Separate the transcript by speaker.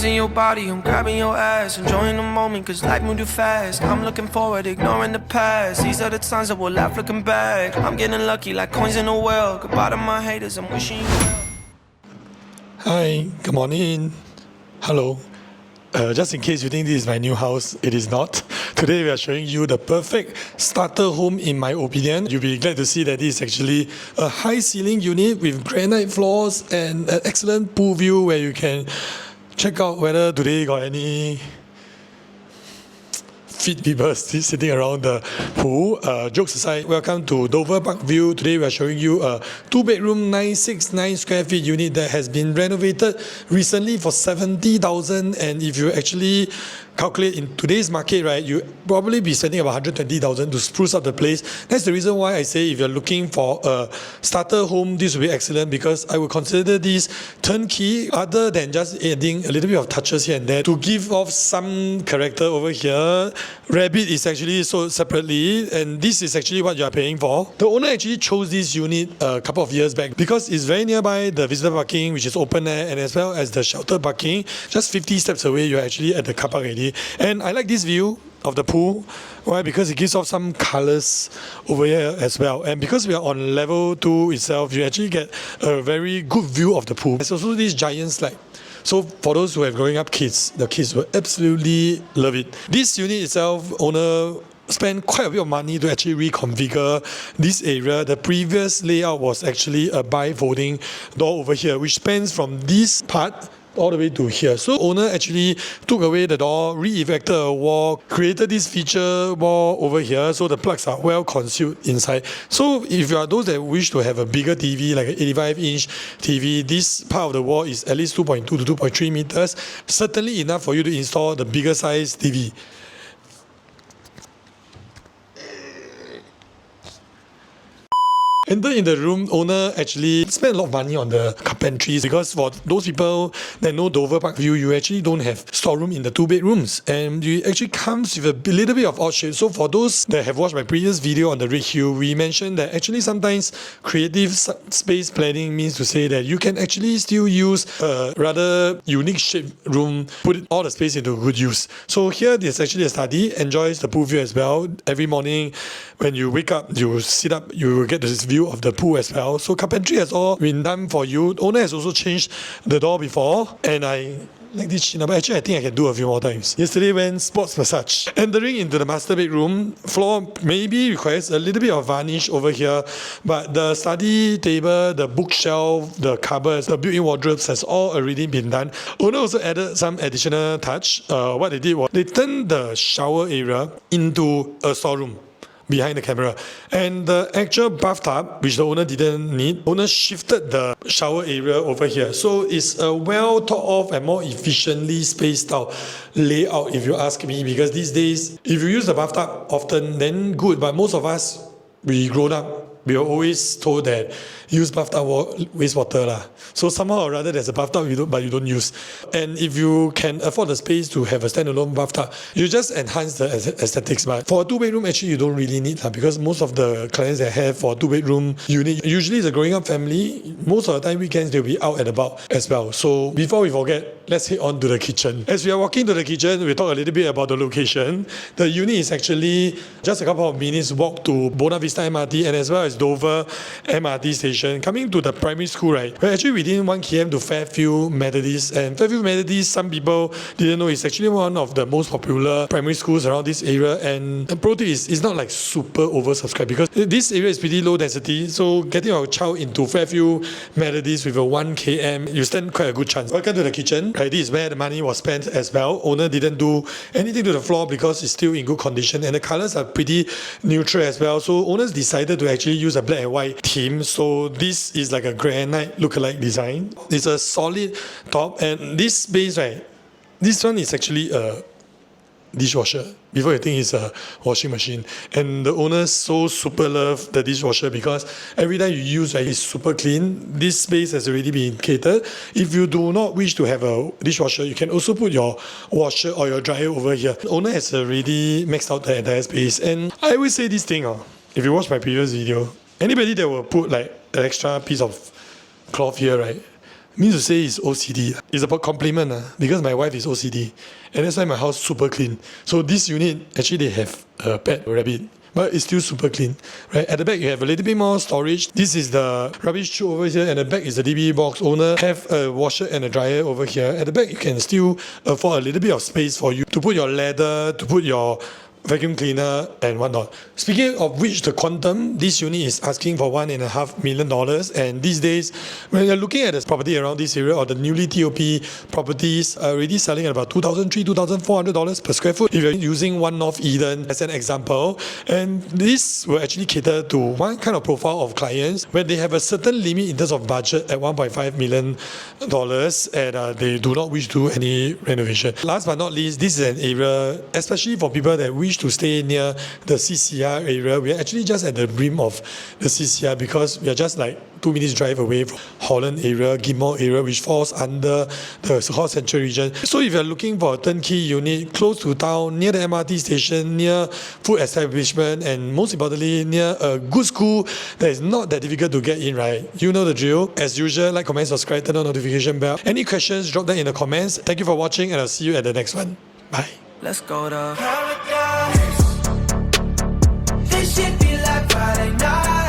Speaker 1: in your body, I'm grabbing your ass, enjoying the moment cause life moved too fast. I'm looking forward, ignoring the past. These are the times that we'll laugh looking back. I'm getting lucky like coins in a well. Goodbye to my haters, I'm wishing you well.
Speaker 2: Hi, good morning. Hello. Just in case you think this is my new house, it is not. Today we are showing you the perfect starter home in my opinion. You'll be glad to see that this is actually a high ceiling unit with granite floors and an excellent pool view where you can check out whether today got any fit people sitting around the pool. Jokes aside, welcome to Dover Parkview. Today we are showing you a 2-bedroom 969 square feet unit that has been renovated recently for 70,000, and if you actually calculate in today's market, right, you probably be spending about 120,000 to spruce up the place. That's the reason why I say if you're looking for a starter home, this will be excellent, because I would consider this turnkey other than just adding a little bit of touches here and there to give off some character over here. Rabbit is actually sold separately, and this is actually what you are paying for. The owner actually chose this unit a couple of years back because it's very nearby the visitor parking, which is open air, and as well as the shelter parking. Just 50 steps away, you're actually at the car park already. And I like this view of the pool. Why? Because it gives off some colors over here as well. And because we are on level 2 itself, you actually get a very good view of the pool. There's also this giant slide. So for those who have growing up kids, the kids will absolutely love it. This unit itself, owner spent quite a bit of money to actually reconfigure this area. The previous layout was actually a bi-folding door over here, which spans from this part all the way to here. So owner actually took away the door, re-erected a wall, created this feature wall over here, so the plugs are well concealed inside. So if you are those that wish to have a bigger TV, like an 85-inch TV, this part of the wall is at least 2.2 to 2.3 meters, certainly enough for you to install the bigger size TV. Enter in the room, owner actually spent a lot of money on the carpentries, because for those people that know Dover Parkview, you actually don't have storeroom in the 2 bedrooms, and it actually comes with a little bit of odd shape. So for those that have watched my previous video on the Red Hill, we mentioned that actually sometimes creative space planning means to say that you can actually still use a rather unique shaped room, put all the space into good use. So here there's actually a study, enjoys the pool view as well. Every morning when you wake up, you sit up, you will get this view of the pool as well. So carpentry has all been done for you. Owner has also changed the door before, and I like this chin up. Actually, I think I can do a few more times. Yesterday went sports massage. Entering into the master bedroom, floor maybe requires a little bit of varnish over here, but the study table, the bookshelf, the cupboards, the built-in wardrobes has all already been done. Owner also added some additional touch. What they did was they turned the shower area into a storeroom behind the camera, and the actual bathtub, which the owner didn't need, owner shifted the shower area over here. So it's a well thought of and more efficiently spaced out layout, if you ask me, because these days if you use the bathtub often, then good, but most of us, we grown up, we are always told that use bathtub wastewater lah. So somehow or rather there's a bathtub but you don't use. And if you can afford the space to have a standalone bathtub, you just enhance the aesthetics. But for a 2-bedroom, actually you don't really need that, because most of the clients that have for a 2-bedroom unit, usually it's a growing up family. Most of the time weekends they'll be out and about as well. So before we forget, let's head on to the kitchen. As we are walking to the kitchen, we talk a little bit about the location. The unit is actually just a couple of minutes walk to Buona Vista MRT and as well as Dover MRT station. Coming to the primary school, right, we're actually within 1 km to Fairview Methodist, and Fairview Methodist, some people didn't know, it's actually one of the most popular primary schools around this area. And the pro tip is it's not like super oversubscribed, because this area is pretty low density, so getting your child into Fairview Methodist with a 1 km, you stand quite a good chance. Welcome to the kitchen. Right, this is where the money was spent as well. Owner didn't do anything to the floor because it's still in good condition, and the colors are pretty neutral as well. So owners decided to actually use a black and white theme. So this is like a granite lookalike design. It's a solid top, and this space, right, this one is actually a dishwasher. Before you think it's a washing machine. And the owners so super love the dishwasher because every time you use, right, it's super clean. This space has already been catered. If you do not wish to have a dishwasher, you can also put your washer or your dryer over here. The owner has already maxed out the entire space. And I always say this thing, if you watch my previous video, anybody that will put like an extra piece of cloth here, right, Means to say it's OCD. It's about compliment because my wife is OCD. And that's why my house super clean. So this unit, actually they have a pet rabbit. But it's still super clean, right? At the back, you have a little bit more storage. This is the rubbish chute over here, and the back is the DB box. Owner have a washer and a dryer over here. At the back, you can still afford a little bit of space for you to put your ladder, to put your vacuum cleaner and whatnot. Speaking of which, the quantum, this unit is asking for $1.5 million. And these days, when you're looking at this property around this area or the newly TOP properties are already selling at about $2,300, $2,400 per square foot. If you're using One North Eden as an example, and this will actually cater to one kind of profile of clients where they have a certain limit in terms of budget at $1.5 million and they do not wish to do any renovation. Last but not least, this is an area, especially for people that wish to stay near the CCR area. We are actually just at the brim of the CCR because we are just like 2 minutes drive away from Holland area, Gilmore area, which falls under the so-called central region. So if you're looking for a turnkey unit close to town, near the MRT station, near food establishment, and most importantly, near a good school that is not that difficult to get in, right? You know the drill. As usual, like, comment, subscribe, turn on notification bell. Any questions, drop them in the comments. Thank you for watching, and I'll see you at the next one. Bye.
Speaker 1: Let's go to paradise. This shit be like Friday night.